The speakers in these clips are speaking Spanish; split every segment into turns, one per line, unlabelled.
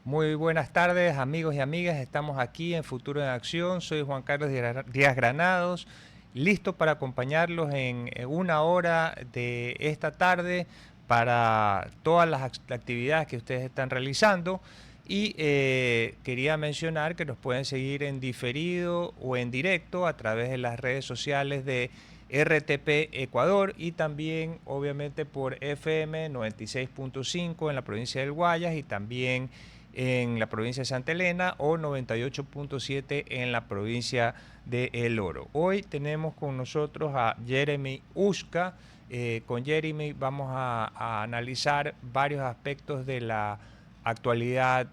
Muy buenas tardes, amigos y amigas. Estamos aquí en Futuro en Acción. Soy Juan Carlos Díaz Granados, listo para acompañarlos en una hora de esta tarde para todas las actividades que ustedes están realizando. Y quería mencionar que nos pueden seguir en diferido o en directo a través de las redes sociales de RTP Ecuador y también obviamente por FM 96.5 en la provincia del Guayas y también en la provincia de Santa Elena o 98.7 en la provincia de El Oro. Hoy tenemos con nosotros a Jeremy Uska. Con Jeremy vamos a analizar varios aspectos de la actualidad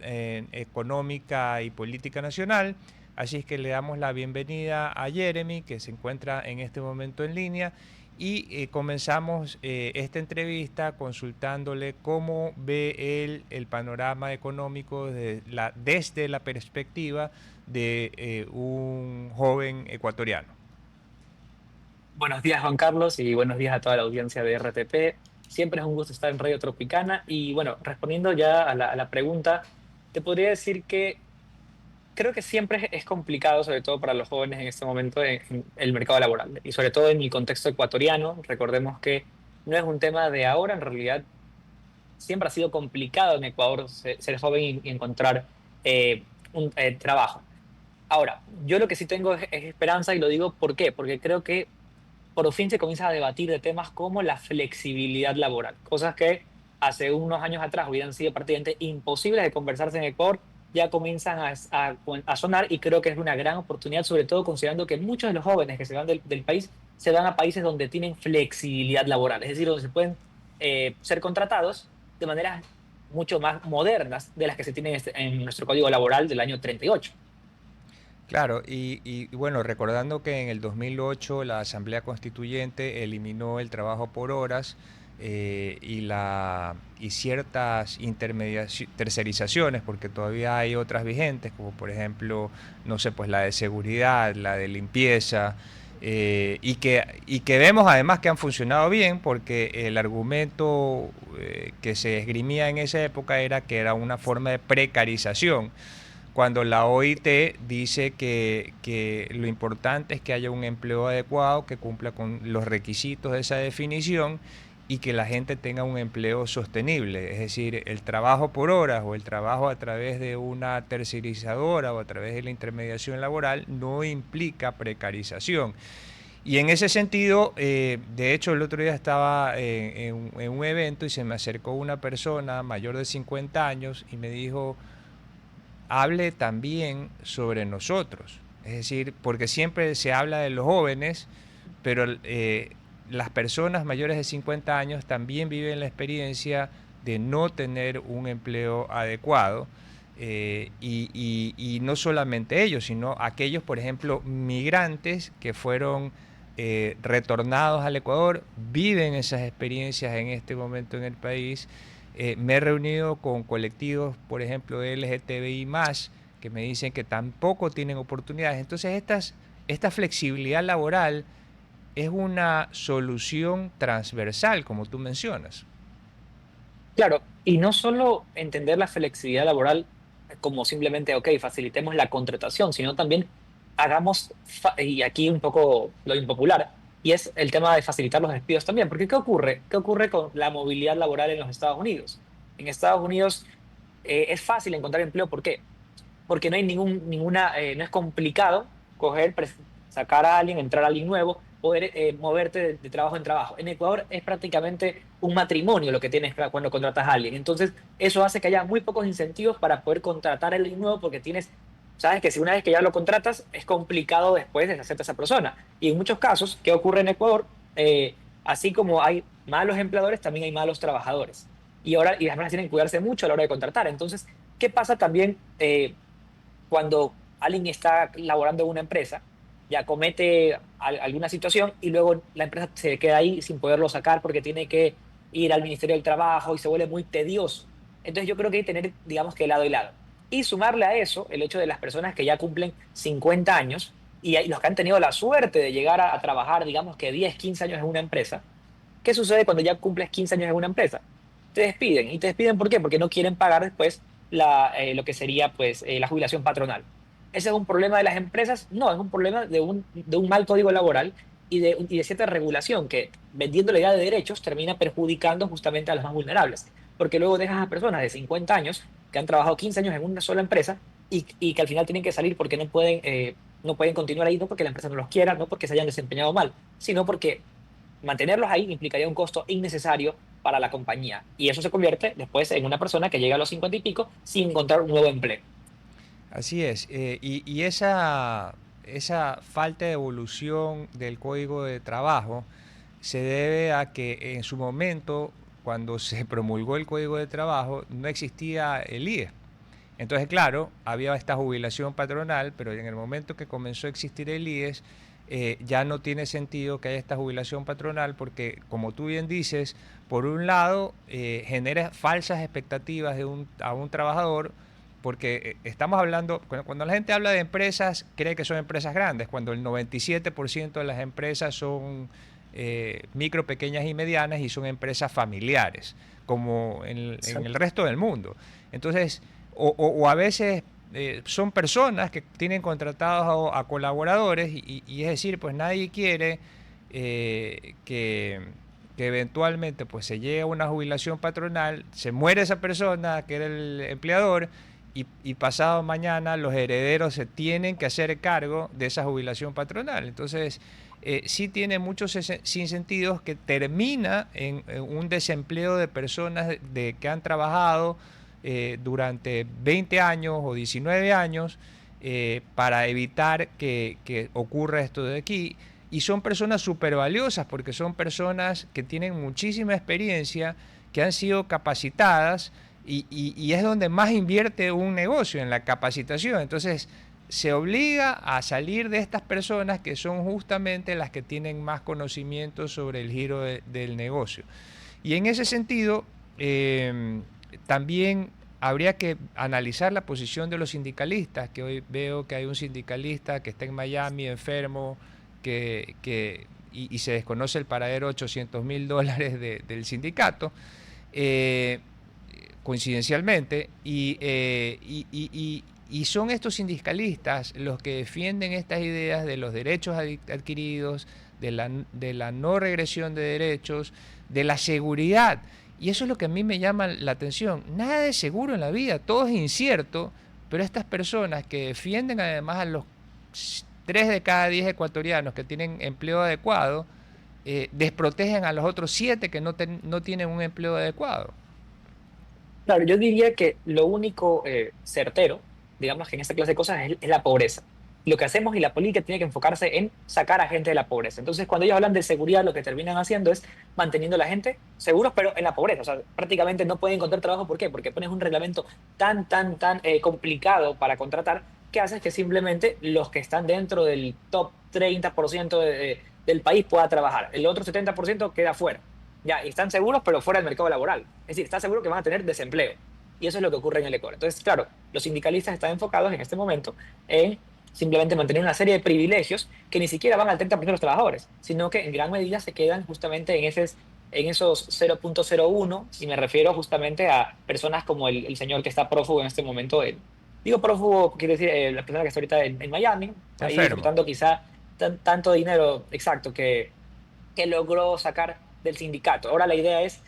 económica y política nacional. Así es que le damos la bienvenida a Jeremy, que se encuentra en este momento en línea, y comenzamos esta entrevista consultándole cómo ve él el panorama económico desde la perspectiva de un joven ecuatoriano.
Buenos días, Juan Carlos, y buenos días a toda la audiencia de RTP. Siempre es un gusto estar en Radio Tropicana. Y bueno, respondiendo ya a la pregunta, te podría decir que creo que siempre es complicado, sobre todo para los jóvenes en este momento, en el mercado laboral. Y sobre todo en el contexto ecuatoriano, recordemos que no es un tema de ahora, en realidad siempre ha sido complicado en Ecuador ser joven y encontrar un trabajo. Ahora, yo lo que sí tengo es esperanza y lo digo ¿por qué? Porque creo que por fin se comienza a debatir de temas como la flexibilidad laboral, cosas que hace unos años atrás hubieran sido prácticamente imposibles de conversarse en Ecuador, ya comienzan a sonar y creo que es una gran oportunidad, sobre todo considerando que muchos de los jóvenes que se van del país se van a países donde tienen flexibilidad laboral, es decir, donde se pueden ser contratados de maneras mucho más modernas de las que se tienen en nuestro Código Laboral del año 38.
Claro, bueno, recordando que en el 2008 la Asamblea Constituyente eliminó el trabajo por horas y ciertas tercerizaciones, porque todavía hay otras vigentes, como por ejemplo, no sé, pues la de seguridad, la de limpieza, y que vemos además que han funcionado bien, porque el argumento que se esgrimía en esa época era que era una forma de precarización cuando la OIT dice que lo importante es que haya un empleo adecuado que cumpla con los requisitos de esa definición y que la gente tenga un empleo sostenible, es decir, el trabajo por horas o el trabajo a través de una tercerizadora o a través de la intermediación laboral no implica precarización. Y en ese sentido, de hecho, el otro día estaba en un evento y se me acercó una persona mayor de 50 años y me dijo, hable también sobre nosotros. Es decir, porque siempre se habla de los jóvenes, pero las personas mayores de 50 años también viven la experiencia de no tener un empleo adecuado. Y no solamente ellos, sino aquellos, por ejemplo, migrantes que fueron retornados al Ecuador, viven esas experiencias en este momento en el país. Me he reunido con colectivos, por ejemplo, de LGTBI más, que me dicen que tampoco tienen oportunidades. Entonces, esta flexibilidad laboral es una solución transversal, como tú mencionas.
Claro, y no solo entender la flexibilidad laboral como simplemente, ok, facilitemos la contratación, sino también y aquí un poco lo impopular, y es el tema de facilitar los despidos también, porque ¿qué ocurre? ¿Qué ocurre con la movilidad laboral en los Estados Unidos? En Estados Unidos es fácil encontrar empleo, ¿por qué? Porque no hay no es complicado sacar a alguien, entrar a alguien nuevo, poder moverte de trabajo en trabajo. En Ecuador es prácticamente un matrimonio lo que tienes cuando contratas a alguien. Entonces, eso hace que haya muy pocos incentivos para poder contratar a alguien nuevo porque sabes que si una vez que ya lo contratas, es complicado después deshacerte de esa persona. Y en muchos casos, ¿qué ocurre en Ecuador? Así como hay malos empleadores, también hay malos trabajadores. Y las personas tienen que cuidarse mucho a la hora de contratar. Entonces, ¿qué pasa también? Cuando alguien está laborando en una empresa, ya comete alguna situación y luego la empresa se queda ahí sin poderlo sacar porque tiene que ir al Ministerio del Trabajo y se vuelve muy tedioso. Entonces yo creo que hay que tener, digamos que lado y lado. Y sumarle a eso el hecho de las personas que ya cumplen 50 años y los que han tenido la suerte de llegar a trabajar, digamos que 10 15 años en una empresa. ¿Qué sucede cuando ya cumples 15 años en una empresa? Te despiden. ¿Y te despiden por qué? Porque no quieren pagar después lo que sería pues la jubilación patronal. ¿Ese es un problema de las empresas? No, es un problema de un mal código laboral y de cierta regulación que, vendiendo la idea de derechos, termina perjudicando justamente a los más vulnerables. Porque luego dejas a personas de 50 años que han trabajado 15 años en una sola empresa y que al final tienen que salir porque no pueden continuar ahí, no porque la empresa no los quiera, no porque se hayan desempeñado mal, sino porque mantenerlos ahí implicaría un costo innecesario para la compañía. Y eso se convierte después en una persona que llega a los 50 y pico sin encontrar un nuevo empleo.
Así es. Y esa falta de evolución del código de trabajo se debe a que en su momento, cuando se promulgó el código de trabajo, no existía el IE. Entonces, claro, había esta jubilación patronal, pero en el momento que comenzó a existir el IES, ya no tiene sentido que haya esta jubilación patronal porque, como tú bien dices, por un lado, genera falsas expectativas a un trabajador, porque estamos hablando, cuando la gente habla de empresas, cree que son empresas grandes, cuando el 97% de las empresas son micro, pequeñas y medianas y son empresas familiares, como en el
Exacto.
resto del mundo. Entonces, o a veces son personas que tienen contratados a colaboradores y es decir, pues nadie quiere eh, que, que eventualmente pues se llegue a una jubilación patronal, se muere esa persona que era el empleador y pasado mañana los herederos se tienen que hacer cargo de esa jubilación patronal. Entonces, sí tiene muchos sinsentidos que termina en un desempleo de personas que han trabajado durante 20 años o 19 años para evitar que ocurra esto de aquí. Y son personas súper valiosas porque son personas que tienen muchísima experiencia, que han sido capacitadas y es donde más invierte un negocio, en la capacitación. Entonces, se obliga a salir de estas personas que son justamente las que tienen más conocimiento sobre el giro del negocio. Y en ese sentido, también habría que analizar la posición de los sindicalistas, que hoy veo que hay un sindicalista que está en Miami enfermo, y se desconoce el paradero de $800.000 del sindicato, eh, coincidencialmente, y son estos sindicalistas los que defienden estas ideas de los derechos adquiridos, de la no regresión de derechos, de la seguridad. Y eso es lo que a mí me llama la atención. Nada es seguro en la vida, todo es incierto, pero estas personas que defienden además a los 3 de cada 10 ecuatorianos que tienen empleo adecuado, desprotegen a los otros 7 que no tienen un empleo adecuado.
Claro, yo diría que lo único certero, digamos que en esta clase de cosas, es la pobreza. Lo que hacemos y la política tiene que enfocarse en sacar a gente de la pobreza. Entonces, cuando ellos hablan de seguridad, lo que terminan haciendo es manteniendo a la gente seguros, pero en la pobreza. O sea, prácticamente no pueden encontrar trabajo. ¿Por qué? Porque pones un reglamento tan complicado para contratar que haces que simplemente los que están dentro del top 30% del país pueda trabajar. El otro 70% queda fuera. Ya, y están seguros, pero fuera del mercado laboral. Es decir, está seguro que van a tener desempleo. Y eso es lo que ocurre en el Ecuador. Entonces, claro, los sindicalistas están enfocados en este momento en simplemente mantener una serie de privilegios que ni siquiera van al 30% de los trabajadores, sino que en gran medida se quedan justamente en esos 0,01, y me refiero justamente a personas como el señor que está prófugo en este momento. Digo prófugo, quiere decir la persona que está ahorita en Miami, ahí
Enfermo.
disfrutando quizá tanto dinero exacto que logró sacar del sindicato. Ahora la idea es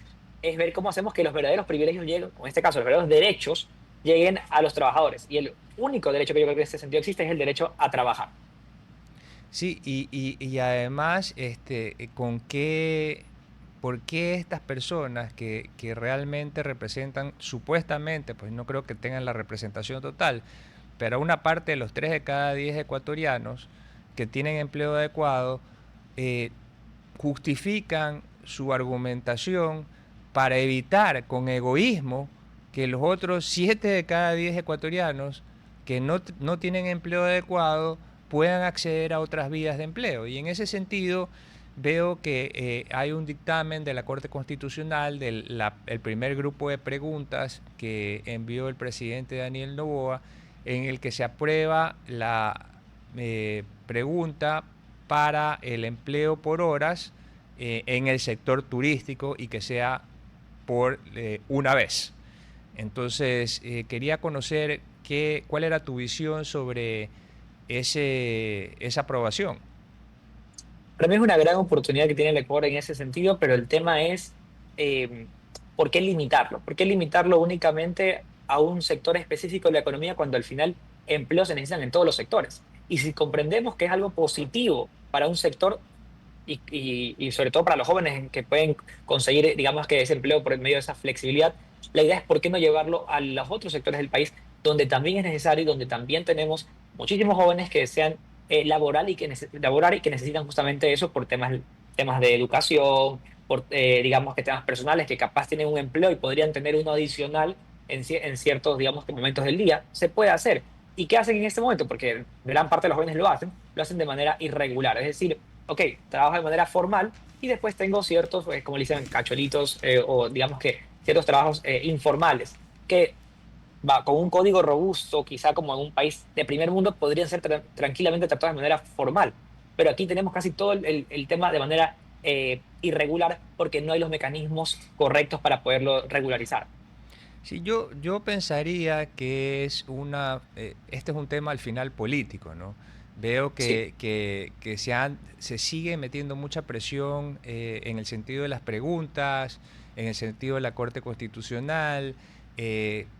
ver cómo hacemos que los verdaderos privilegios lleguen, o en este caso los verdaderos derechos, lleguen a los trabajadores. Y el único derecho que yo creo que en este sentido existe es el derecho a trabajar.
Sí, y además, ¿por qué estas personas que realmente representan, supuestamente, pues no creo que tengan la representación total, pero una parte de los 3 de cada 10 ecuatorianos que tienen empleo adecuado, eh, justifican su argumentación para evitar con egoísmo que los otros 7 de cada 10 ecuatorianos que no tienen empleo adecuado puedan acceder a otras vías de empleo? Y en ese sentido veo que hay un dictamen de la Corte Constitucional del el primer grupo de preguntas que envió el presidente Daniel Noboa, en el que se aprueba la pregunta para el empleo por horas en el sector turístico y que sea por una vez. Entonces, quería conocer cuál era tu visión sobre esa aprobación.
Para mí es una gran oportunidad que tiene el Ecuador en ese sentido, pero el tema es eh, ¿por qué limitarlo? ¿Por qué limitarlo únicamente a un sector específico de la economía cuando al final empleos se necesitan en todos los sectores? Y si comprendemos que es algo positivo para un sector y sobre todo para los jóvenes que pueden conseguir, digamos que ese empleo por medio de esa flexibilidad, la idea es por qué no llevarlo a los otros sectores del país donde también es necesario y donde también tenemos muchísimos jóvenes que desean laborar y que necesitan justamente eso por temas de educación, por digamos que temas personales que capaz tienen un empleo y podrían tener uno adicional en ciertos, digamos que momentos del día, se puede hacer. ¿Y qué hacen en este momento? Porque gran parte de los jóvenes lo hacen de manera irregular, es decir, ok, trabajo de manera formal y después tengo ciertos, como le dicen, cacholitos o digamos que ciertos trabajos informales que va, con un código robusto, quizá como en un país de primer mundo, podrían ser tranquilamente tratados de manera formal. Pero aquí tenemos casi todo el tema de manera irregular porque no hay los mecanismos correctos para poderlo regularizar.
Sí, yo pensaría que este es un tema al final político, ¿no? Veo
Sí,
que se sigue metiendo mucha presión en el sentido de las preguntas, en el sentido de la Corte Constitucional,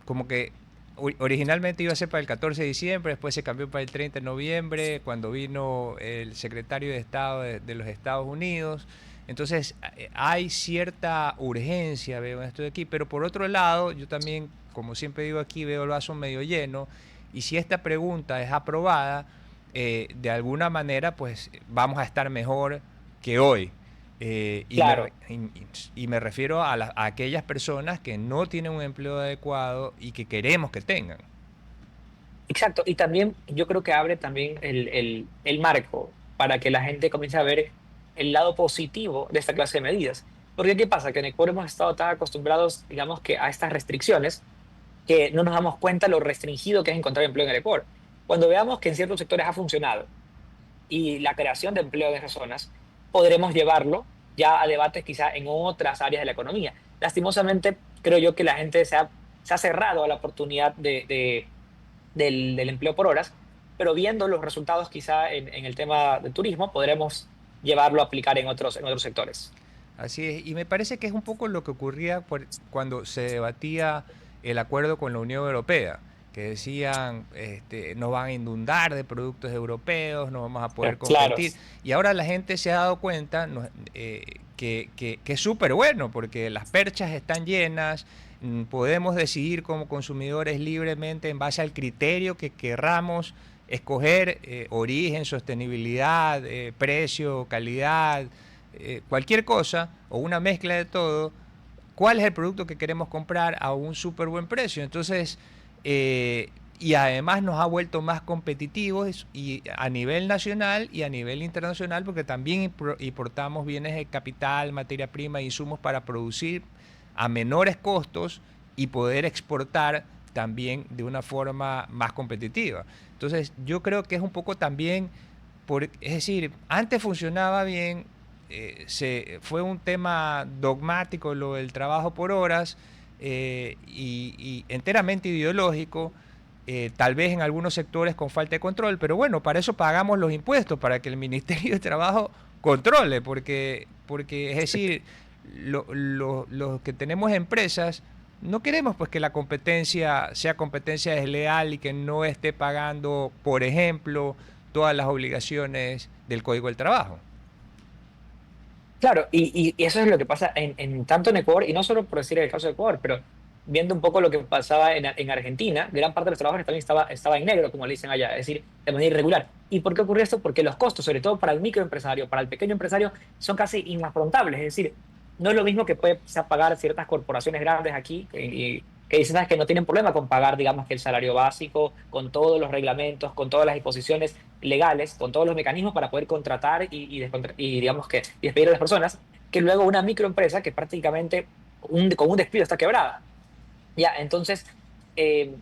como que originalmente iba a ser para el 14 de diciembre, después se cambió para el 30 de noviembre, cuando vino el secretario de Estado de los Estados Unidos. Entonces, hay cierta urgencia, veo en esto de aquí, pero por otro lado, yo también, como siempre digo aquí, veo el vaso medio lleno, y si esta pregunta es aprobada, de alguna manera, pues vamos a estar mejor que hoy.
claro.
Y me refiero a aquellas personas que no tienen un empleo adecuado y que queremos que tengan.
Exacto, y también yo creo que abre también el marco para que la gente comience a ver el lado positivo de esta clase de medidas. Porque ¿qué pasa? Que en Ecuador hemos estado tan acostumbrados, digamos que a estas restricciones, que no nos damos cuenta lo restringido que es encontrar empleo en el Ecuador. Cuando veamos que en ciertos sectores ha funcionado y la creación de empleo en esas zonas, podremos llevarlo ya a debates quizá en otras áreas de la economía. Lastimosamente, creo yo que la gente se ha cerrado a la oportunidad del empleo por horas, pero viendo los resultados quizá en el tema del turismo, podremos llevarlo a aplicar en otros sectores.
Así es, y me parece que es un poco lo que ocurría cuando se debatía el acuerdo con la Unión Europea, que decían, nos van a inundar de productos europeos, no vamos a poder
Claro,
competir. Y ahora la gente se ha dado cuenta que es súper bueno, porque las perchas están llenas, podemos decidir como consumidores libremente en base al criterio que querramos escoger, origen, sostenibilidad, precio, calidad, cualquier cosa o una mezcla de todo, cuál es el producto que queremos comprar a un súper buen precio. Entonces, eh, y además nos ha vuelto más competitivos y a nivel nacional y a nivel internacional, porque también importamos bienes de capital, materia prima e insumos para producir a menores costos y poder exportar también de una forma más competitiva. Entonces, yo creo que es un poco también, es decir, antes funcionaba bien, fue un tema dogmático lo del trabajo por horas, y enteramente ideológico, tal vez en algunos sectores con falta de control, pero bueno, para eso pagamos los impuestos, para que el Ministerio de Trabajo controle, porque es decir, los que tenemos empresas no queremos pues que la competencia sea competencia desleal y que no esté pagando, por ejemplo, todas las obligaciones del Código del Trabajo.
claro, y eso es lo que pasa tanto en Ecuador, y no solo por decir el caso de Ecuador, pero viendo un poco lo que pasaba en Argentina, gran parte de los trabajos también estaba en negro, como le dicen allá, es decir, de manera irregular. ¿Y por qué ocurrió esto? Porque los costos, sobre todo para el microempresario, para el pequeño empresario, son casi inafrontables. Es decir, no es lo mismo que puede quizá pagar ciertas corporaciones grandes aquí, que dicen "Ah, que no tienen problema con pagar, digamos, que el salario básico, con todos los reglamentos, con todas las disposiciones legales, con todos los mecanismos para poder contratar digamos que y despedir a las personas, que luego una microempresa que prácticamente con un despido está quebrada. Ya, entonces, eh,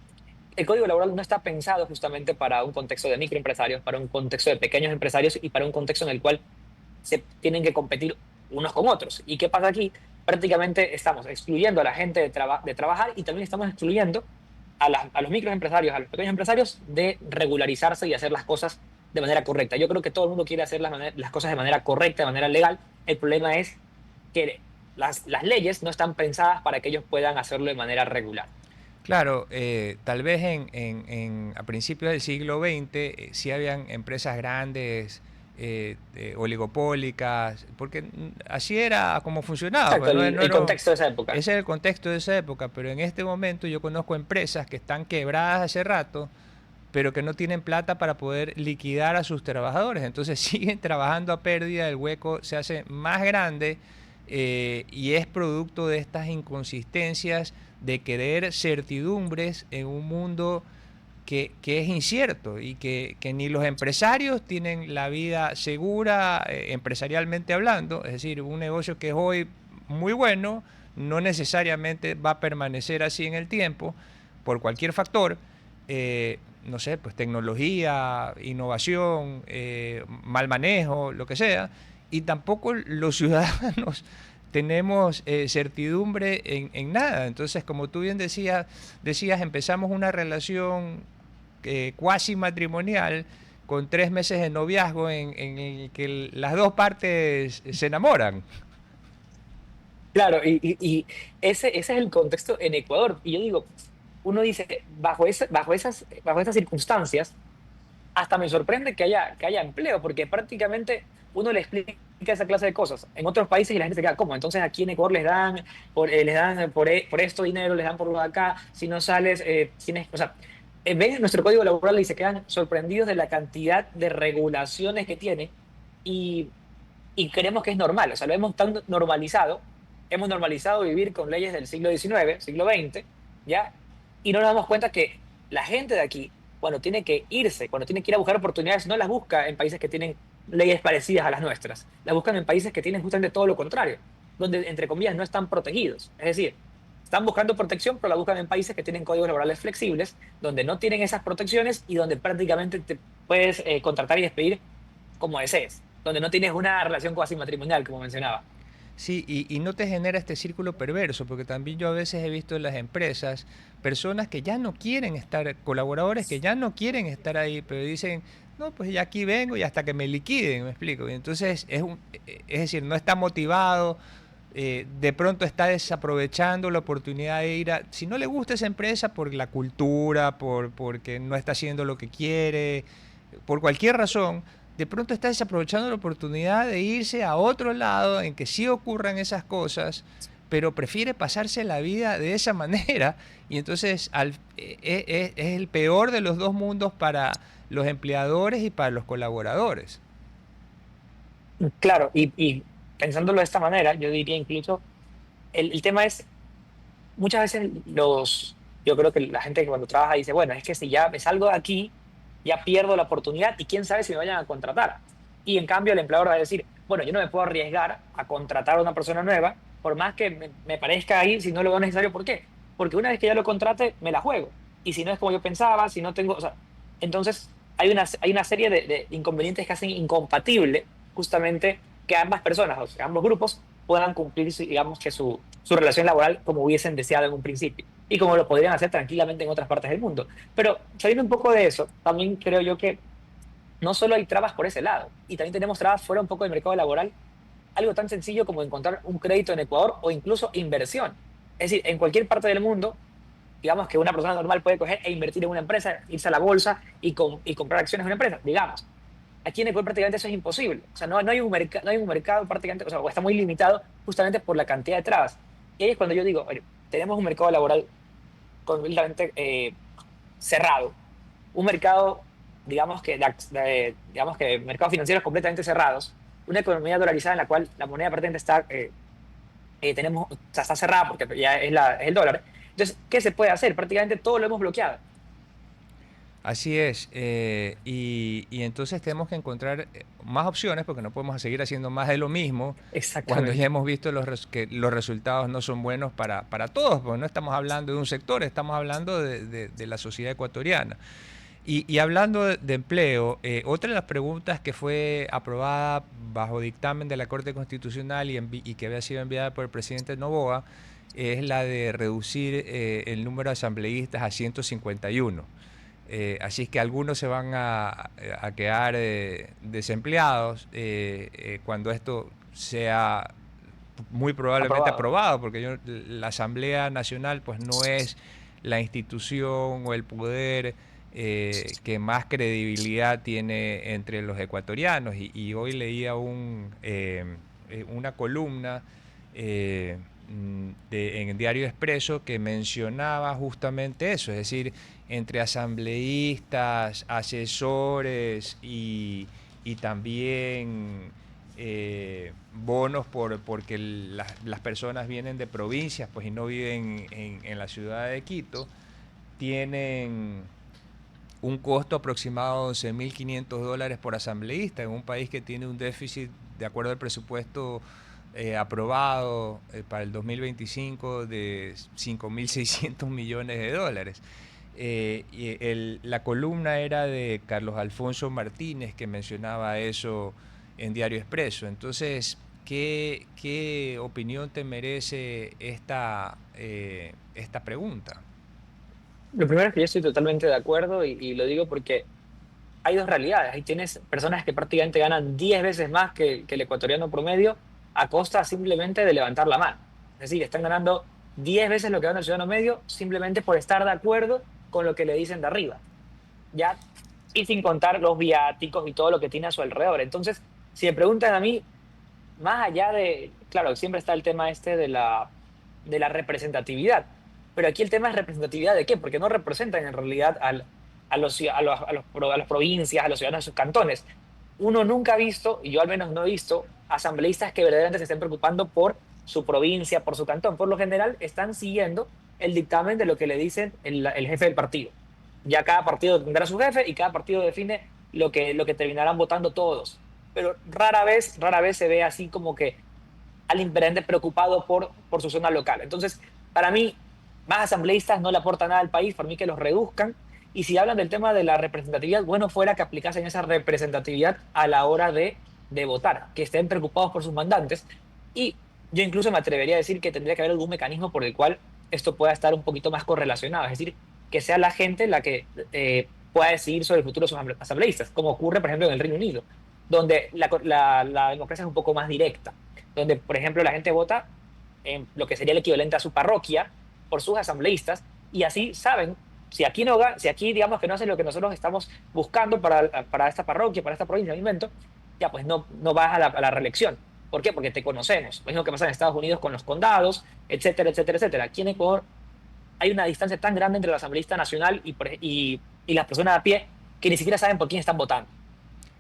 el código laboral no está pensado justamente para un contexto de microempresarios, para un contexto de pequeños empresarios y para un contexto en el cual se tienen que competir unos con otros. ¿Y qué pasa aquí? prácticamente estamos excluyendo a la gente de trabajar y también estamos excluyendo a los microempresarios, a los pequeños empresarios de regularizarse y hacer las cosas de manera correcta. Yo creo que todo el mundo quiere hacer las cosas de manera correcta, de manera legal. El problema es que las leyes no están pensadas para que ellos puedan hacerlo de manera regular.
Claro, tal vez a principios del siglo XX sí habían empresas grandes, oligopólicas, porque así era como funcionaba,
Exacto,
pues no
el
era
contexto de esa época.
ese es el contexto de esa época, pero en este momento yo conozco empresas que están quebradas hace rato, pero que no tienen plata para poder liquidar a sus trabajadores. Entonces siguen trabajando a pérdida, el hueco se hace más grande y es producto de estas inconsistencias de querer certidumbres en un mundo que es incierto y que ni los empresarios tienen la vida segura empresarialmente hablando, es decir, un negocio que es hoy muy bueno no necesariamente va a permanecer así en el tiempo por cualquier factor, no sé, pues tecnología, innovación, mal manejo, lo que sea, y tampoco los ciudadanos tenemos certidumbre nada. Entonces, como tú bien decías, empezamos una relación cuasi matrimonial con 3 meses de noviazgo en el que las dos partes se enamoran.
Claro, y ese es el contexto en Ecuador. Y yo digo, uno dice, bajo esas circunstancias, hasta me sorprende que haya empleo, porque prácticamente uno le explica esa clase de cosas en otros países y la gente se queda, ¿cómo? Entonces aquí en Ecuador les dan por esto dinero, les dan por lo de acá, si no sales, tienes, o sea, ven nuestro código laboral y se quedan sorprendidos de la cantidad de regulaciones que tiene y, y creemos que es normal, o sea, lo hemos tan hemos normalizado vivir con leyes del siglo XIX, siglo XX, ¿ya? Y no nos damos cuenta que la gente de aquí, cuando tiene que irse, cuando tiene que ir a buscar oportunidades, no las busca en países que tienen leyes parecidas a las nuestras, las buscan en países que tienen justamente todo lo contrario, donde, entre comillas, no están protegidos. Es decir, están buscando protección, pero la buscan en países que tienen códigos laborales flexibles, donde no tienen esas protecciones y donde prácticamente te puedes contratar y despedir como desees, donde no tienes una relación cuasi matrimonial, como mencionaba.
Sí, y no te genera este círculo perverso, porque también yo a veces he visto en las empresas personas que ya no quieren estar, colaboradores que ya no quieren estar ahí, pero dicen, no, pues ya aquí vengo y hasta que me liquiden, me explico. Y entonces es decir, no está motivado, de pronto está desaprovechando la oportunidad de ir a, si no le gusta esa empresa por la cultura, porque no está haciendo lo que quiere, por cualquier razón, de pronto está desaprovechando la oportunidad de irse a otro lado en que sí ocurran esas cosas, pero prefiere pasarse la vida de esa manera y entonces es el peor de los dos mundos para los empleadores y para los colaboradores.
Claro, y pensándolo de esta manera, yo diría incluso, el tema es, muchas veces yo creo que la gente que cuando trabaja dice, bueno, es que si ya me salgo de aquí, ya pierdo la oportunidad y quién sabe si me vayan a contratar. Y en cambio el empleador va a decir, bueno, yo no me puedo arriesgar a contratar a una persona nueva, por más que me parezca ahí, si no lo veo necesario, ¿por qué? Porque una vez que ya lo contrate, me la juego. Y si no es como yo pensaba, si no tengo, o sea, entonces hay una serie de inconvenientes que hacen incompatible justamente que ambas personas, o sea, ambos grupos, puedan cumplir, digamos, que su relación laboral como hubiesen deseado en un principio y como lo podrían hacer tranquilamente en otras partes del mundo. Pero saliendo un poco de eso, también creo yo que no solo hay trabas por ese lado, y también tenemos trabas fuera un poco del mercado laboral, algo tan sencillo como encontrar un crédito en Ecuador o incluso inversión. Es decir, en cualquier parte del mundo, digamos que una persona normal puede coger e invertir en una empresa, irse a la bolsa y comprar acciones de una empresa, digamos. Aquí en Ecuador prácticamente eso es imposible. O sea, no hay un mercado prácticamente, o sea, o está muy limitado justamente por la cantidad de trabas. Y ahí es cuando yo digo, oye, tenemos un mercado laboral completamente cerrado, un mercado, digamos que mercados financieros completamente cerrados, una economía dolarizada en la cual la moneda prácticamente o sea, está cerrada porque ya es el dólar. Entonces, ¿qué se puede hacer? Prácticamente todo lo hemos bloqueado.
Así es, y entonces tenemos que encontrar más opciones porque no podemos seguir haciendo más de lo mismo cuando ya
Exactamente.
hemos visto que los resultados no son buenos para todos, porque no estamos hablando de un sector, estamos hablando de la sociedad ecuatoriana. Y hablando de empleo, otra de las preguntas que fue aprobada bajo dictamen de la Corte Constitucional y que había sido enviada por el presidente Noboa es la de reducir el número de asambleístas a 151. Así es que algunos se van a quedar desempleados cuando esto sea muy probablemente
Aprobado.
aprobado, porque la Asamblea Nacional pues no es la institución o el poder que más credibilidad tiene entre los ecuatorianos. Y hoy leía una columna en Diario Expreso que mencionaba justamente eso, es decir, entre asambleístas, asesores y también bonos porque las personas vienen de provincias pues y no viven en la ciudad de Quito, tienen un costo aproximado de $11.500 por asambleísta en un país que tiene un déficit, de acuerdo al presupuesto aprobado para el 2025, de $5.600 millones. La columna era de Carlos Alfonso Martínez, que mencionaba eso en Diario Expreso. Entonces, ¿qué opinión te merece esta pregunta?
Lo primero es que yo estoy totalmente de acuerdo y lo digo porque hay dos realidades. Ahí tienes personas que prácticamente ganan 10 veces más que el ecuatoriano promedio a costa simplemente de levantar la mano. Es decir, están ganando 10 veces lo que gana el ciudadano medio simplemente por estar de acuerdo con lo que le dicen de arriba. Ya, y sin contar los viáticos y todo lo que tiene a su alrededor. Entonces, si me preguntan a mí, más allá de, claro, siempre está el tema este de la representatividad, pero aquí el tema es representatividad de qué, porque no representan en realidad a las provincias, a los ciudadanos de sus cantones. Uno nunca ha visto, y yo al menos no he visto, asambleístas que verdaderamente se estén preocupando por su provincia, por su cantón. Por lo general están siguiendo el dictamen de lo que le dicen el jefe del partido. Ya cada partido tendrá su jefe y cada partido define lo que terminarán votando todos. Pero rara vez se ve así como que al imperante preocupado por su zona local. Entonces, para mí, más asambleístas no le aportan nada al país, por mí que los reduzcan. Y si hablan del tema de la representatividad, bueno fuera que aplicasen esa representatividad a la hora de votar, que estén preocupados por sus mandantes. Y yo incluso me atrevería a decir que tendría que haber algún mecanismo por el cual esto pueda estar un poquito más correlacionado, es decir, que sea la gente la que pueda decidir sobre el futuro de sus asambleístas, como ocurre, por ejemplo, en el Reino Unido, donde la democracia es un poco más directa, donde, por ejemplo, la gente vota en lo que sería el equivalente a su parroquia por sus asambleístas y así saben si aquí, no, si aquí digamos que no hacen lo que nosotros estamos buscando para esta parroquia, para esta provincia, me invento, ya pues no vas a la reelección. ¿Por qué? Porque te conocemos. Lo mismo que pasa en Estados Unidos con los condados, etcétera, etcétera, etcétera. Aquí en Ecuador hay una distancia tan grande entre el asambleísta nacional y las personas a pie que ni siquiera saben por quién están votando.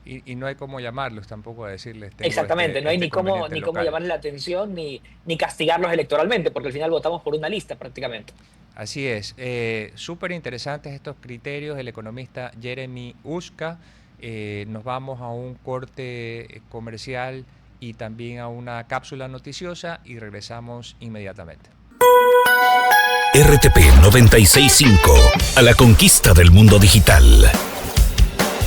Y no hay cómo llamarlos tampoco a decirles, tengo
Exactamente, no hay
este conveniente
ni cómo
local.
llamarle la atención ni castigarlos electoralmente, porque al final votamos por una lista prácticamente.
Así es, súper interesantes estos criterios del economista Jeremy Ushka. Nos vamos a un corte comercial y también a una cápsula noticiosa y regresamos inmediatamente.
RTP 965, a la conquista del mundo digital.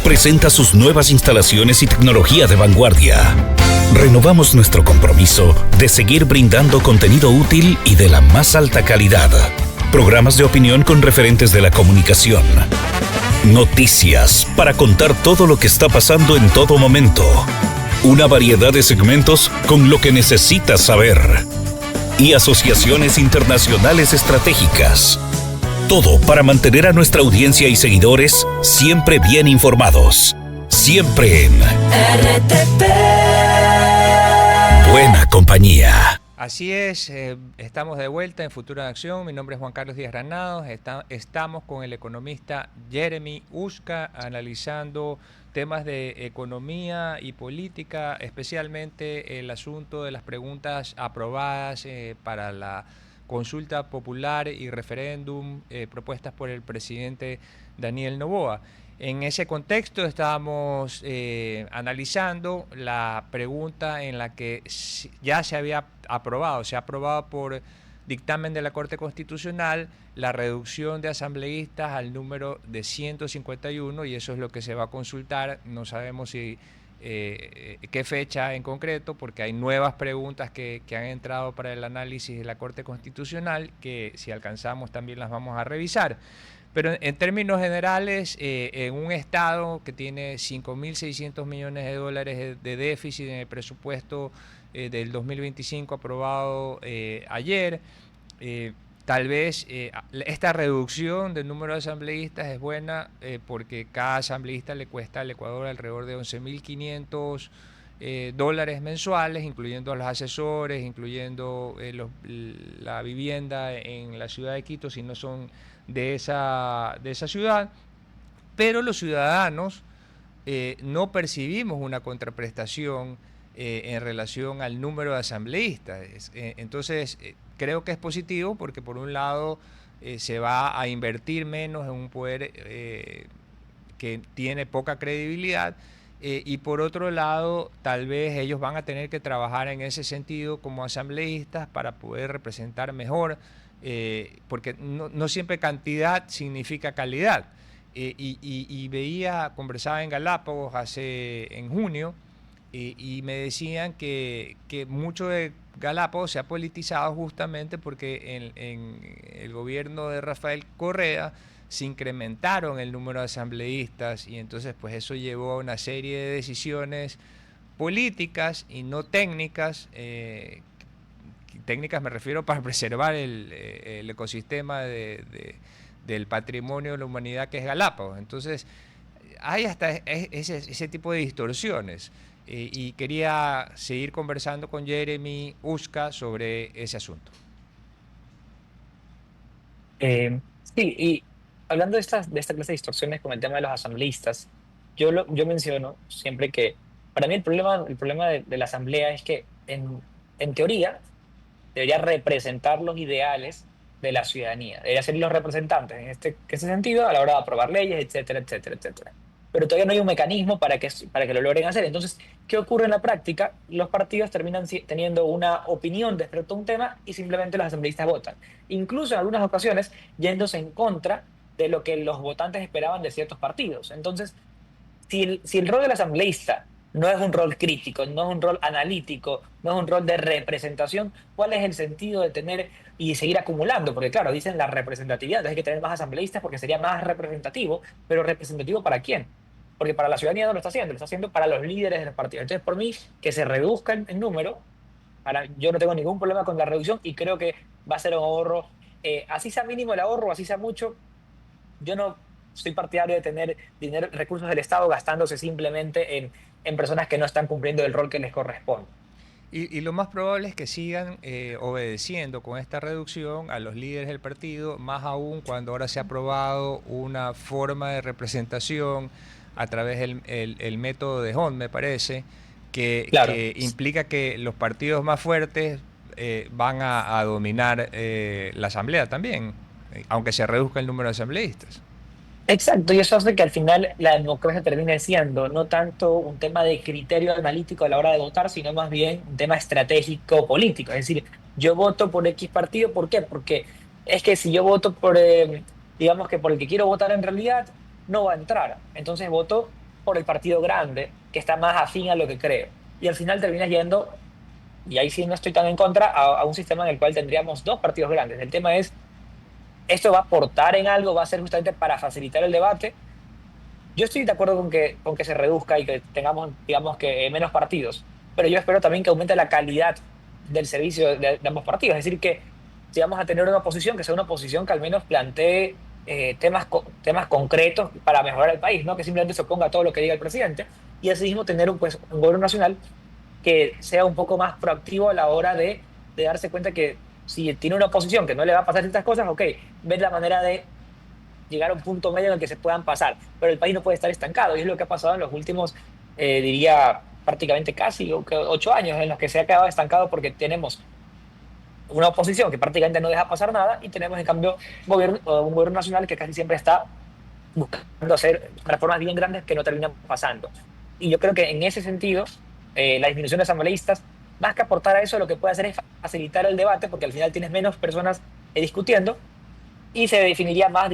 Presenta sus nuevas instalaciones y tecnología de vanguardia. Renovamos nuestro compromiso de seguir brindando contenido útil y de la más alta calidad. Programas de opinión con referentes de la comunicación. Noticias para contar todo lo que está pasando en todo momento. Una variedad de segmentos con lo que necesitas saber. Y asociaciones internacionales estratégicas. Todo para mantener a nuestra audiencia y seguidores siempre bien informados. Siempre en RTP. Buena compañía.
Así es, estamos de vuelta en Futuro en Acción. Mi nombre es Juan Carlos Díaz Granados. Estamos con el economista Jeremy Ushka analizando temas de economía y política, especialmente el asunto de las preguntas aprobadas para la consulta popular y referéndum propuestas por el presidente Daniel Noboa. En ese contexto estábamos analizando la pregunta en la que ya se había aprobado, se ha aprobado por dictamen de la Corte Constitucional la reducción de asambleístas al número de 151, y eso es lo que se va a consultar. No sabemos si qué fecha en concreto, porque hay nuevas preguntas que han entrado para el análisis de la Corte Constitucional, que si alcanzamos también las vamos a revisar. Pero en términos generales, en un Estado que tiene 5.600 millones de dólares de déficit en el presupuesto del 2025 aprobado ayer, tal vez esta reducción del número de asambleístas es buena porque cada asambleísta le cuesta al Ecuador alrededor de 11.500 dólares mensuales, incluyendo a los asesores, incluyendo la vivienda en la ciudad de Quito, si no son de esa ciudad. Pero los ciudadanos no percibimos una contraprestación en relación al número de asambleístas. Entonces, creo que es positivo porque por un lado se va a invertir menos en un poder que tiene poca credibilidad, y por otro lado tal vez ellos van a tener que trabajar en ese sentido como asambleístas para poder representar mejor, porque no siempre cantidad significa calidad. Conversaba en Galápagos en junio, y me decían que mucho de Galápagos se ha politizado justamente porque en el gobierno de Rafael Correa se incrementaron el número de asambleístas, y entonces pues eso llevó a una serie de decisiones políticas y no técnicas. Técnicas me refiero para preservar el ecosistema del patrimonio de la humanidad que es Galápagos. Entonces hay hasta ese tipo de distorsiones. Y quería seguir conversando con Jeremy Usca sobre ese asunto.
Sí, y hablando de esta clase de distorsiones con el tema de los asambleístas, yo menciono siempre que para mí el problema de la asamblea es que en teoría debería representar los ideales de la ciudadanía, debería ser los representantes en ese sentido a la hora de aprobar leyes, etcétera, etcétera, etcétera. Pero todavía no hay un mecanismo para que lo logren hacer. Entonces, ¿qué ocurre en la práctica? Los partidos terminan teniendo una opinión respecto a un tema y simplemente los asambleístas votan. Incluso en algunas ocasiones yéndose en contra de lo que los votantes esperaban de ciertos partidos. Entonces, si el rol del asambleísta no es un rol crítico, no es un rol analítico, no es un rol de representación, ¿cuál es el sentido de tener y seguir acumulando? Porque claro, dicen la representatividad, hay que tener más asambleístas porque sería más representativo, pero ¿representativo para quién? Porque para la ciudadanía no lo está haciendo para los líderes de los partidos. Entonces, por mí, que se reduzca el número, yo no tengo ningún problema con la reducción y creo que va a ser un ahorro, así sea mínimo el ahorro, así sea mucho. Yo no soy partidario de tener recursos del Estado gastándose simplemente en personas que no están cumpliendo el rol que les corresponde.
Y lo más probable es que sigan obedeciendo con esta reducción a los líderes del partido, más aún cuando ahora se ha aprobado una forma de representación a través del método de Hond, me parece,
Claro.
que implica que los partidos más fuertes van a dominar la asamblea también, aunque se reduzca el número de asambleístas.
Exacto, y eso hace que al final la democracia termine siendo no tanto un tema de criterio analítico a la hora de votar, sino más bien un tema estratégico político. Es decir, yo voto por X partido, ¿por qué? Porque es que si yo voto digamos que por el que quiero votar en realidad, no va a entrar. Entonces voto por el partido grande, que está más afín a lo que creo. Y al final terminas yendo, y ahí sí no estoy tan en contra, a un sistema en el cual tendríamos dos partidos grandes. El tema es, ¿esto va a aportar en algo? ¿Va a ser justamente para facilitar el debate? Yo estoy de acuerdo con que se reduzca y que tengamos, digamos, que menos partidos, pero yo espero también que aumente la calidad del servicio de ambos partidos. Es decir, que si vamos a tener una oposición, que sea una oposición que al menos plantee temas concretos para mejorar el país, no que simplemente se oponga a todo lo que diga el presidente, y así mismo tener un gobierno nacional que sea un poco más proactivo a la hora de darse cuenta que si tiene una oposición que no le va a pasar ciertas cosas, ok, ver la manera de llegar a un punto medio en el que se puedan pasar, pero el país no puede estar estancado, y es lo que ha pasado en los últimos, diría, prácticamente casi 8 años, en los que se ha quedado estancado porque tenemos una oposición que prácticamente no deja pasar nada y tenemos en cambio un gobierno nacional que casi siempre está buscando hacer reformas bien grandes que no terminan pasando. Y yo creo que en ese sentido, la disminución de asambleístas más que aportar a eso, lo que puede hacer es facilitar el debate, porque al final tienes menos personas discutiendo, y se definiría más,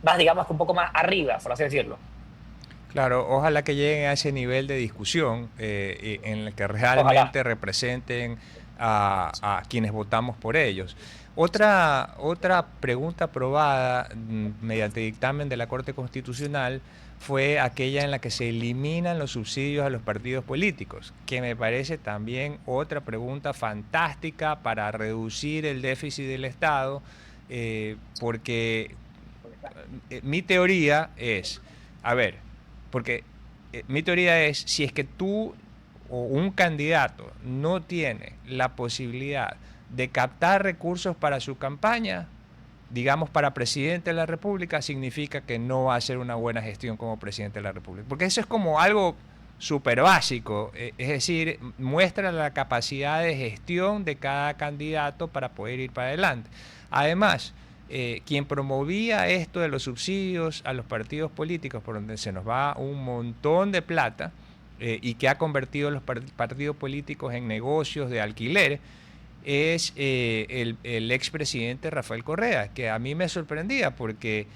más, digamos que un poco más arriba, por así decirlo.
Claro, ojalá que lleguen a ese nivel de discusión en el que
Ojalá.
realmente representen a quienes votamos por ellos. Otra pregunta aprobada mediante dictamen de la Corte Constitucional fue aquella en la que se eliminan los subsidios a los partidos políticos, que me parece también otra pregunta fantástica para reducir el déficit del Estado, porque mi teoría es, a ver, porque mi teoría es, si es que tú o un candidato no tiene la posibilidad de captar recursos para su campaña, digamos para presidente de la República, significa que no va a hacer una buena gestión como presidente de la República. Porque eso es como algo súper básico, es decir, muestra la capacidad de gestión de cada candidato para poder ir para adelante. Además, quien promovía esto de los subsidios a los partidos políticos, por donde se nos va un montón de plata, y que ha convertido los partidos políticos en negocios de alquiler, es el expresidente Rafael Correa, que a mí me sorprendía porque,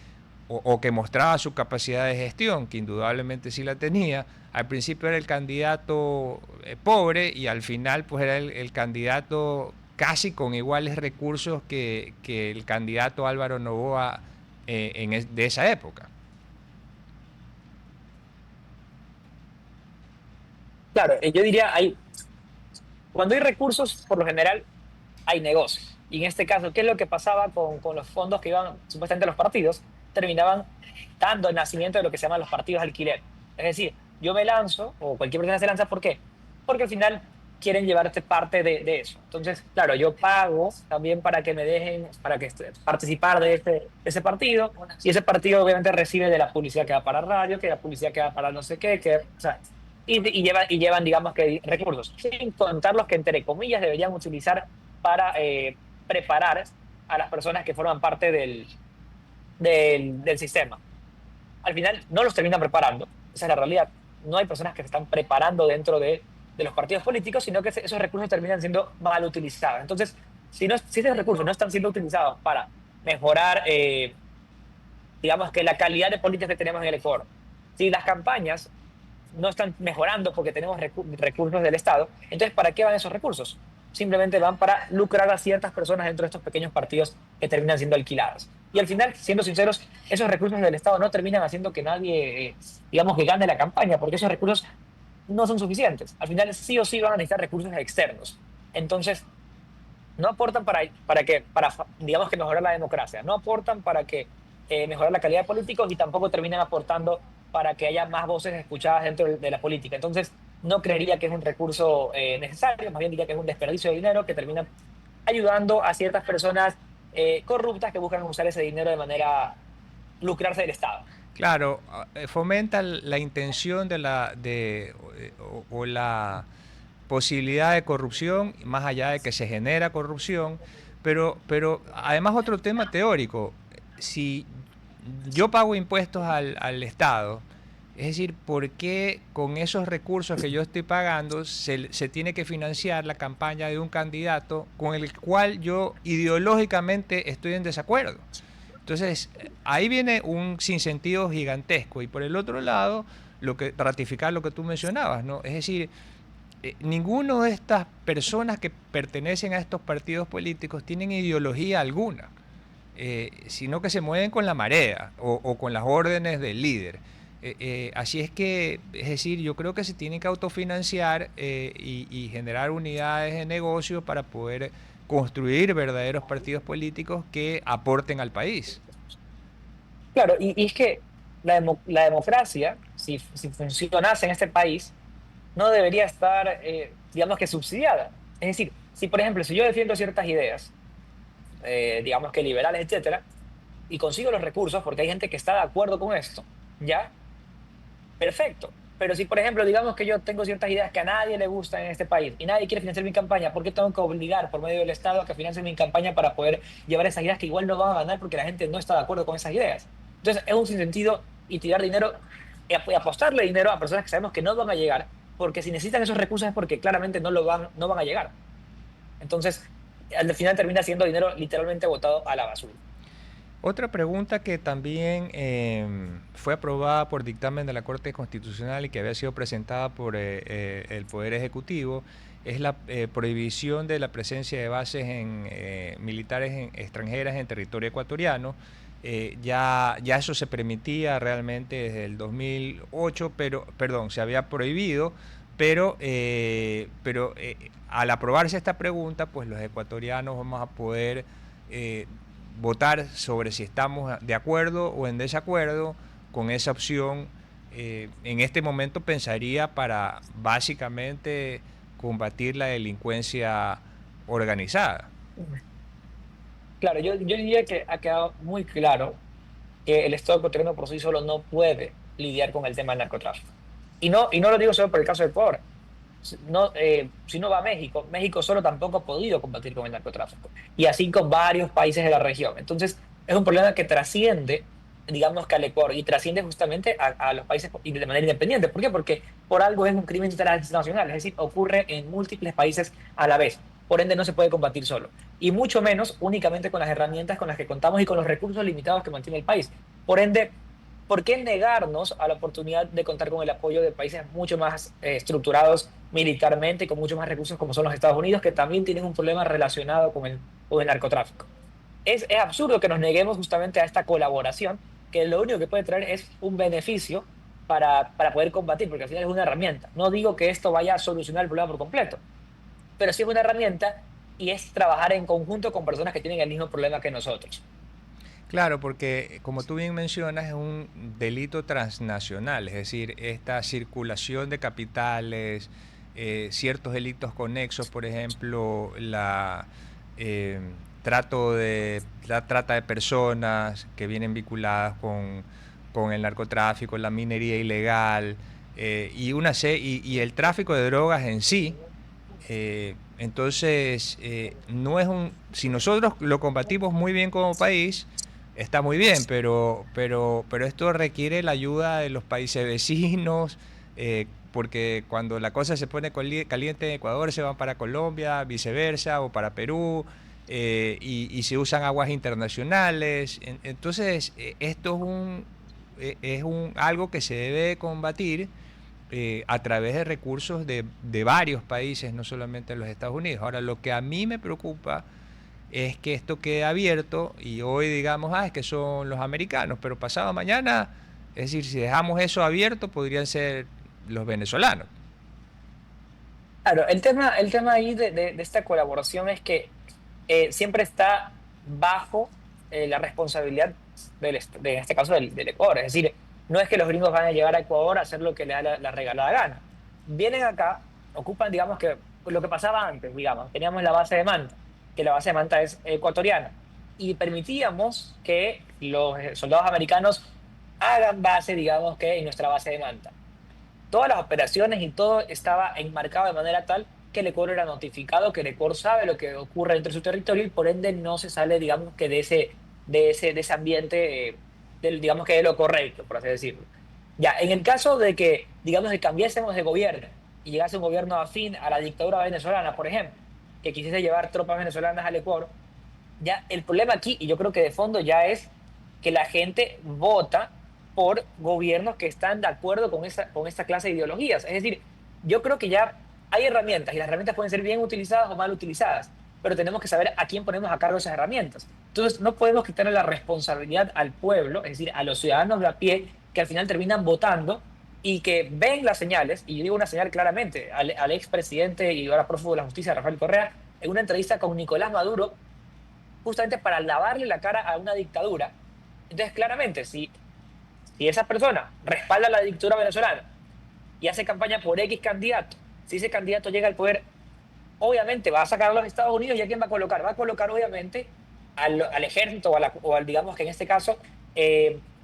o que mostraba su capacidad de gestión, que indudablemente sí la tenía. Al principio era el candidato pobre y al final pues era el candidato casi con iguales recursos que el candidato Álvaro Noboa de esa época.
Claro, yo diría, cuando hay recursos, por lo general, hay negocios. Y en este caso, ¿qué es lo que pasaba con los fondos que iban supuestamente a los partidos? Terminaban dando el nacimiento de lo que se llaman los partidos alquiler. Es decir, yo me lanzo, o cualquier persona se lanza, ¿por qué? Porque al final quieren llevarte parte de eso. Entonces, claro, yo pago también para que me dejen, para que participar de ese partido, y ese partido obviamente recibe de la publicidad que va para radio, que la publicidad que va para no sé qué, o sea, y llevan, digamos que, recursos, sin contar los que, entre comillas, deberían utilizar para preparar a las personas que forman parte del sistema. Al final no los terminan preparando, esa es la realidad. No hay personas que se están preparando dentro de los partidos políticos, sino que esos recursos terminan siendo mal utilizados. Entonces, si esos recursos no están siendo utilizados para mejorar, digamos que la calidad de políticas que tenemos en el Ecuador, si las campañas no están mejorando porque tenemos recursos del Estado, entonces ¿para qué van esos recursos? Simplemente van para lucrar a ciertas personas dentro de estos pequeños partidos que terminan siendo alquilados. Y al final, siendo sinceros, esos recursos del Estado no terminan haciendo que nadie, digamos, que gane la campaña, porque esos recursos no son suficientes. Al final sí o sí van a necesitar recursos externos. Entonces, no aportan para digamos que mejorar la democracia, no aportan para que mejorar la calidad de políticos, y tampoco terminan aportando para que haya más voces escuchadas dentro de la política. Entonces, no creería que es un recurso necesario, más bien diría que es un desperdicio de dinero que termina ayudando a ciertas personas corruptas que buscan usar ese dinero de manera lucrarse del Estado.
Claro, fomenta la intención o la posibilidad de corrupción, más allá de que se genera corrupción, pero además otro tema teórico, si yo pago impuestos al Estado, es decir, ¿por qué con esos recursos que yo estoy pagando se tiene que financiar la campaña de un candidato con el cual yo ideológicamente estoy en desacuerdo? Entonces, ahí viene un sinsentido gigantesco. Y por el otro lado, ratificar lo que tú mencionabas, ¿no? Es decir, ninguno de estas personas que pertenecen a estos partidos políticos tienen ideología alguna, sino que se mueven con la marea o con las órdenes del líder. Así es que, es decir, yo creo que se tienen que autofinanciar y generar unidades de negocio para poder construir verdaderos partidos políticos que aporten al país.
Claro, y es que la democracia, si funcionase en este país, no debería estar, digamos que subsidiada. Es decir, si por ejemplo, si yo defiendo ciertas ideas, digamos que liberales, etcétera, y consigo los recursos porque hay gente que está de acuerdo con esto, ¿ya? Perfecto. Pero si, por ejemplo, digamos que yo tengo ciertas ideas que a nadie le gustan en este país y nadie quiere financiar mi campaña, ¿por qué tengo que obligar por medio del Estado a que financie mi campaña para poder llevar esas ideas que igual no van a ganar porque la gente no está de acuerdo con esas ideas? Entonces es un sinsentido, y tirar dinero y apostarle dinero a personas que sabemos que no van a llegar, porque si necesitan esos recursos es porque claramente no van a llegar. Entonces, al final termina siendo dinero literalmente botado a la basura.
Otra pregunta que también fue aprobada por dictamen de la Corte Constitucional y que había sido presentada por el Poder Ejecutivo es la prohibición de la presencia de bases militares extranjeras en territorio ecuatoriano. Ya eso se permitía realmente desde el 2008, perdón, se había prohibido, pero al aprobarse esta pregunta, pues los ecuatorianos vamos a poder votar sobre si estamos de acuerdo o en desacuerdo con esa opción. En este momento pensaría para básicamente combatir la delincuencia organizada.
Claro, yo diría que ha quedado muy claro que el Estado ecuatoriano por sí solo no puede lidiar con el tema del narcotráfico. Y no lo digo solo por el caso de Ecuador. No, si no va a México, México solo tampoco ha podido combatir con el narcotráfico. Y así con varios países de la región. Entonces, es un problema que trasciende, digamos que al Ecuador, y trasciende justamente a los países de manera independiente. ¿Por qué? Porque por algo es un crimen transnacional, es decir, ocurre en múltiples países a la vez. Por ende, no se puede combatir solo. Y mucho menos únicamente con las herramientas con las que contamos y con los recursos limitados que mantiene el país. Por ende, ¿por qué negarnos a la oportunidad de contar con el apoyo de países mucho más estructurados militarmente y con muchos más recursos como son los Estados Unidos, que también tienen un problema relacionado con el narcotráfico? Es absurdo que nos neguemos justamente a esta colaboración, que lo único que puede traer es un beneficio para poder combatir, porque al final es una herramienta. No digo que esto vaya a solucionar el problema por completo, pero sí es una herramienta y es trabajar en conjunto con personas que tienen el mismo problema que nosotros.
Claro, porque como tú bien mencionas, es un delito transnacional, es decir, esta circulación de capitales, ciertos delitos conexos, por ejemplo, eh, la trata de personas que vienen vinculadas con el narcotráfico, la minería ilegal y el tráfico de drogas en sí. Entonces, no es si nosotros lo combatimos muy bien como país, está muy bien, pero esto requiere la ayuda de los países vecinos, porque cuando la cosa se pone caliente en Ecuador, se van para Colombia, viceversa, o para Perú, y se usan aguas internacionales. Entonces, esto es algo que se debe combatir a través de recursos de varios países, no solamente de los Estados Unidos. Ahora, lo que a mí me preocupa es que esto quede abierto y hoy digamos, es que son los americanos, pero pasado mañana, es decir, si dejamos eso abierto, podrían ser los venezolanos.
Claro, el tema ahí de esta colaboración es que siempre está bajo la responsabilidad en este caso del Ecuador. Es decir, no es que los gringos van a llegar a Ecuador a hacer lo que le da la regalada gana. Vienen acá, ocupan, digamos que lo que pasaba antes, digamos, teníamos la base de Manta, que la base de Manta es ecuatoriana, y permitíamos que los soldados americanos hagan base, digamos que en nuestra base de Manta. Todas las operaciones y todo estaba enmarcado de manera tal que el Ecuador era notificado, que el Ecuador sabe lo que ocurre dentro de su territorio y por ende no se sale, digamos, que de ese ambiente, digamos que de lo correcto, por así decirlo. Ya, en el caso de que, digamos, que cambiásemos de gobierno y llegase un gobierno afín a la dictadura venezolana, por ejemplo, que quisiese llevar tropas venezolanas al Ecuador, ya el problema aquí, y yo creo que de fondo ya es que la gente vota por gobiernos que están de acuerdo con esta clase de ideologías. Es decir, yo creo que ya hay herramientas y las herramientas pueden ser bien utilizadas o mal utilizadas, pero tenemos que saber a quién ponemos a cargo esas herramientas. Entonces, no podemos quitarle la responsabilidad al pueblo, es decir, a los ciudadanos de a pie que al final terminan votando y que ven las señales, y yo digo una señal claramente, al expresidente y ahora prófugo de la justicia, Rafael Correa, en una entrevista con Nicolás Maduro, justamente para lavarle la cara a una dictadura. Entonces, claramente, si esa persona respalda la dictadura venezolana y hace campaña por X candidato, si ese candidato llega al poder, obviamente va a sacar a los Estados Unidos y ¿a quién va a colocar? Va a colocar obviamente al ejército o digamos que en este caso,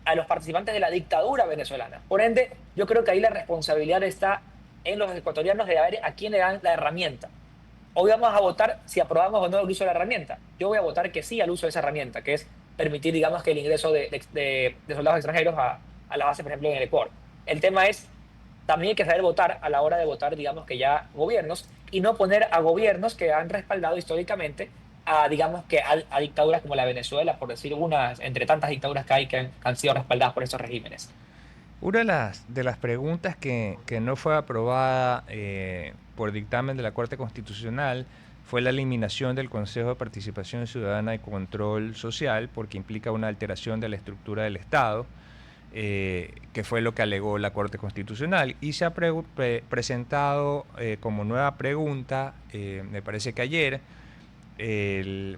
a los participantes de la dictadura venezolana. Por ende, yo creo que ahí la responsabilidad está en los ecuatorianos de ver a quién le dan la herramienta. Hoy vamos a votar si aprobamos o no el uso de la herramienta. Yo voy a votar que sí al uso de esa herramienta, que es permitir, digamos, que el ingreso de soldados extranjeros a la base, por ejemplo, en el Ecuador. El tema es también hay que saber votar a la hora de votar, digamos que ya gobiernos, y no poner a gobiernos que han respaldado históricamente a, digamos que a dictaduras como la Venezuela, por decir unas, entre tantas dictaduras que hay que han sido respaldadas por estos regímenes.
Una de las preguntas que no fue aprobada por dictamen de la Corte Constitucional fue la eliminación del Consejo de Participación Ciudadana y Control Social, porque implica una alteración de la estructura del Estado, que fue lo que alegó la Corte Constitucional. Y se ha presentado como nueva pregunta, me parece que ayer,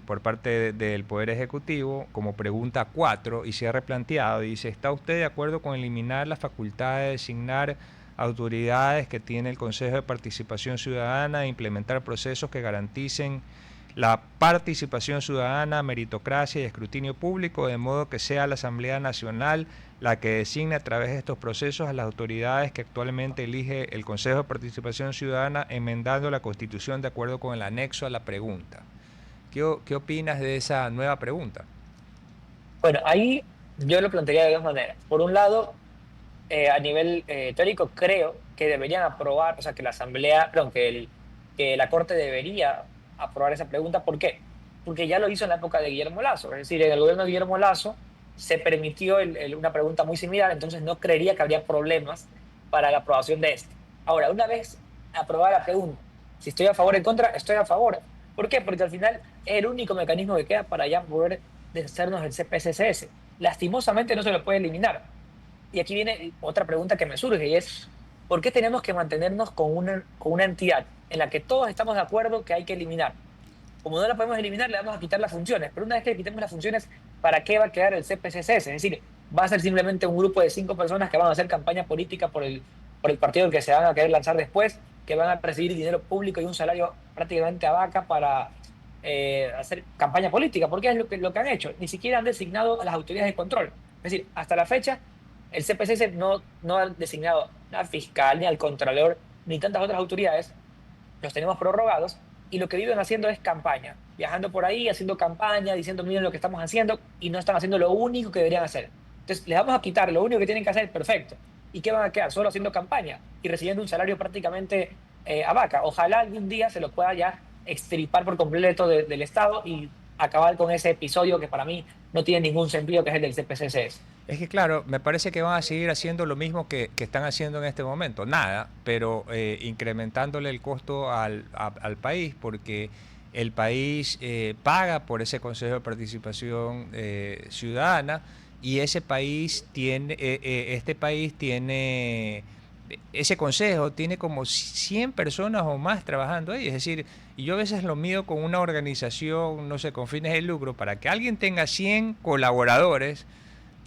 por parte del Poder Ejecutivo como pregunta 4, y se ha replanteado, dice: ¿está usted de acuerdo con eliminar la facultad de designar autoridades que tiene el Consejo de Participación Ciudadana e implementar procesos que garanticen la participación ciudadana, meritocracia y escrutinio público, de modo que sea la Asamblea Nacional la que designe a través de estos procesos a las autoridades que actualmente elige el Consejo de Participación Ciudadana, enmendando la Constitución de acuerdo con el anexo a la pregunta? ¿Qué opinas de esa nueva pregunta?
Bueno, ahí yo lo plantearía de dos maneras. Por un lado, a nivel teórico, creo que deberían aprobar, o sea, que la Asamblea, perdón, que la Corte debería aprobar esa pregunta. ¿Por qué? Porque ya lo hizo en la época de Guillermo Lasso. Es decir, en el gobierno de Guillermo Lasso se permitió una pregunta muy similar, entonces no creería que habría problemas para la aprobación de este. Ahora, una vez aprobada la pregunta, si estoy a favor o en contra, estoy a favor. ¿Por qué? Porque al final es el único mecanismo que queda para ya poder deshacernos del CPSS. Lastimosamente no se lo puede eliminar. Y aquí viene otra pregunta que me surge, y es: ¿por qué tenemos que mantenernos con una entidad en la que todos estamos de acuerdo que hay que eliminar? Como no la podemos eliminar, le vamos a quitar las funciones. Pero una vez que le quitemos las funciones, ¿para qué va a quedar el CPSS? Es decir, va a ser simplemente un grupo de 5 personas que van a hacer campaña política por el partido que se van a querer lanzar después, que van a recibir dinero público y un salario prácticamente a vaca para hacer campaña política, porque es lo que han hecho. Ni siquiera han designado a las autoridades de control. Es decir, hasta la fecha, el CPSS no ha designado al fiscal, ni al contralor, ni tantas otras autoridades. Los tenemos prorrogados, y lo que viven haciendo es campaña, viajando por ahí, haciendo campaña, diciendo: miren lo que estamos haciendo, y no están haciendo lo único que deberían hacer. Entonces, les vamos a quitar lo único que tienen que hacer, perfecto. ¿Y qué van a quedar? Solo haciendo campaña y recibiendo un salario prácticamente a vaca. Ojalá algún día se lo pueda ya extirpar por completo del Estado y acabar con ese episodio que para mí no tiene ningún sentido, que es el del CPCS.
Es que claro, me parece que van a seguir haciendo lo mismo que están haciendo en este momento, nada, pero incrementándole el costo al país, porque el país paga por ese Consejo de Participación Ciudadana, y ese país tiene, este país tiene, ese consejo tiene como 100 personas o más trabajando ahí. Es decir, y yo a veces lo mido con una organización, no sé, con fines de lucro. Para que alguien tenga 100 colaboradores,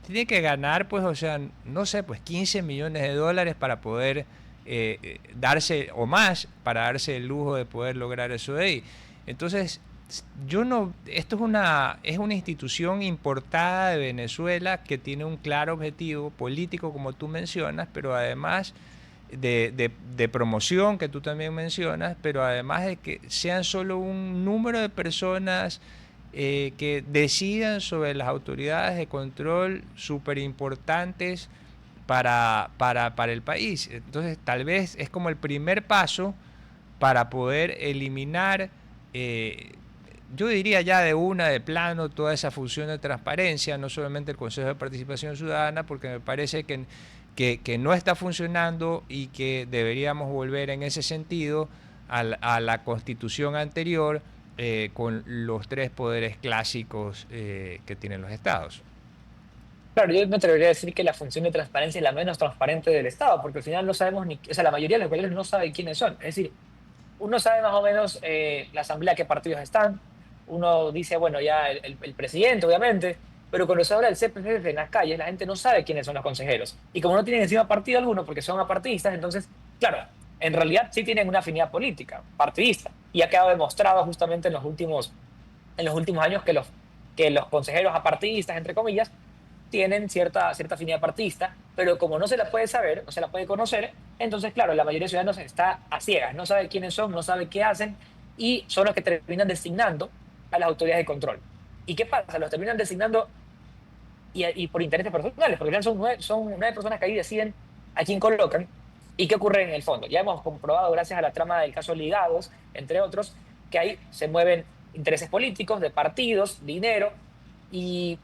tiene que ganar, pues, o sea, no sé, pues 15 millones de dólares para poder darse, o más, para darse el lujo de poder lograr eso de ahí. Entonces, yo no, esto es una institución importada de Venezuela que tiene un claro objetivo político, como tú mencionas, pero además de promoción, que tú también mencionas, pero además de que sean solo un número de personas que decidan sobre las autoridades de control súper importantes para el país. Entonces, tal vez es como el primer paso para poder eliminar, yo diría ya de plano, toda esa función de transparencia, no solamente el Consejo de Participación Ciudadana, porque me parece que no está funcionando, y que deberíamos volver en ese sentido a la constitución anterior, con los 3 poderes clásicos que tienen los estados.
Claro, yo me atrevería a decir que la función de transparencia es la menos transparente del Estado, porque al final no sabemos ni, o sea, la mayoría de los colegios no sabe quiénes son. Es decir, uno sabe más o menos la asamblea qué partidos están, uno dice, bueno, ya el presidente, obviamente, pero cuando se habla del CPF en las calles, la gente no sabe quiénes son los consejeros. Y como no tienen encima partido alguno, porque son apartidistas, entonces, claro, en realidad sí tienen una afinidad política, partidista. Y ha quedado demostrado justamente en los últimos años que los consejeros apartidistas, entre comillas, tienen cierta afinidad partidista, pero como no se la puede saber, no se la puede conocer, entonces, claro, la mayoría de ciudadanos está a ciegas, no sabe quiénes son, no sabe qué hacen, y son los que terminan designando a las autoridades de control. ¿Y qué pasa? Los terminan designando y por intereses personales, porque al final son 9 personas que ahí deciden a quién colocan, ¿Y qué ocurre en el fondo? Ya hemos comprobado, gracias a la trama del caso Ligados, entre otros, que ahí se mueven intereses políticos, de partidos, dinero, y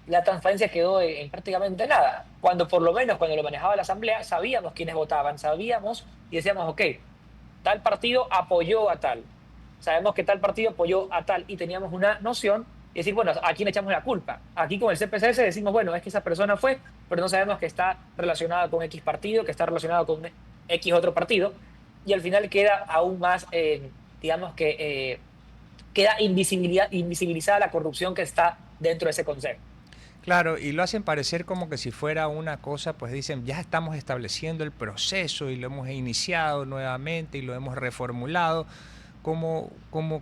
la transparencia quedó en prácticamente nada. Cuando por lo menos cuando lo manejaba la Asamblea, sabíamos quiénes votaban, sabíamos y decíamos, ok, tal partido apoyó a tal, sabemos que tal partido apoyó a tal, y teníamos una noción y decir, bueno, ¿a quién echamos la culpa? Aquí con el CPCS decimos, bueno, es que esa persona fue, pero no sabemos que está relacionada con X partido, que está relacionado con X otro partido, y al final queda aún más, digamos que queda invisibilizada la corrupción que está dentro de ese consejo.
Claro, y lo hacen parecer como que si fuera una cosa, pues dicen, ya estamos estableciendo el proceso y lo hemos iniciado nuevamente y lo hemos reformulado, como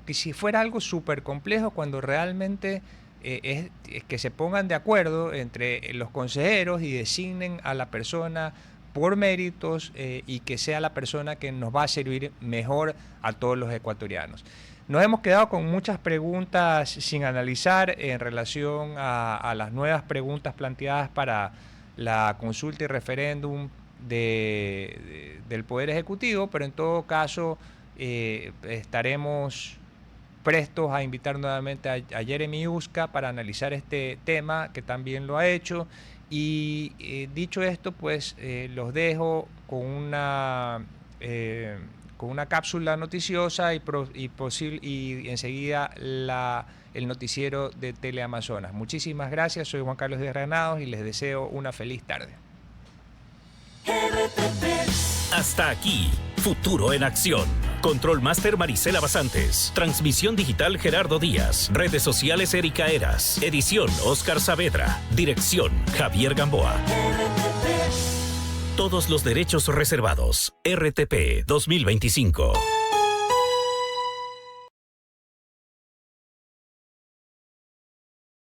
que si fuera algo súper complejo, cuando realmente es que se pongan de acuerdo entre los consejeros y designen a la persona por méritos, y que sea la persona que nos va a servir mejor a todos los ecuatorianos. Nos hemos quedado con muchas preguntas sin analizar en relación a las nuevas preguntas planteadas para la consulta y referéndum del Poder Ejecutivo, pero en todo caso estaremos prestos a invitar nuevamente a Jeremy Usca para analizar este tema, que también lo ha hecho. Y dicho esto, pues los dejo con una cápsula noticiosa y enseguida el noticiero de Teleamazonas. Muchísimas gracias, soy Juan Carlos Díaz Granados y les deseo una feliz tarde.
Hasta aquí, Futuro en Acción. Control Master Marisela Basantes. Transmisión digital Gerardo Díaz. Redes sociales Erika Eras. Edición Oscar Saavedra. Dirección Javier Gamboa. Todos los derechos reservados. RTP 2025.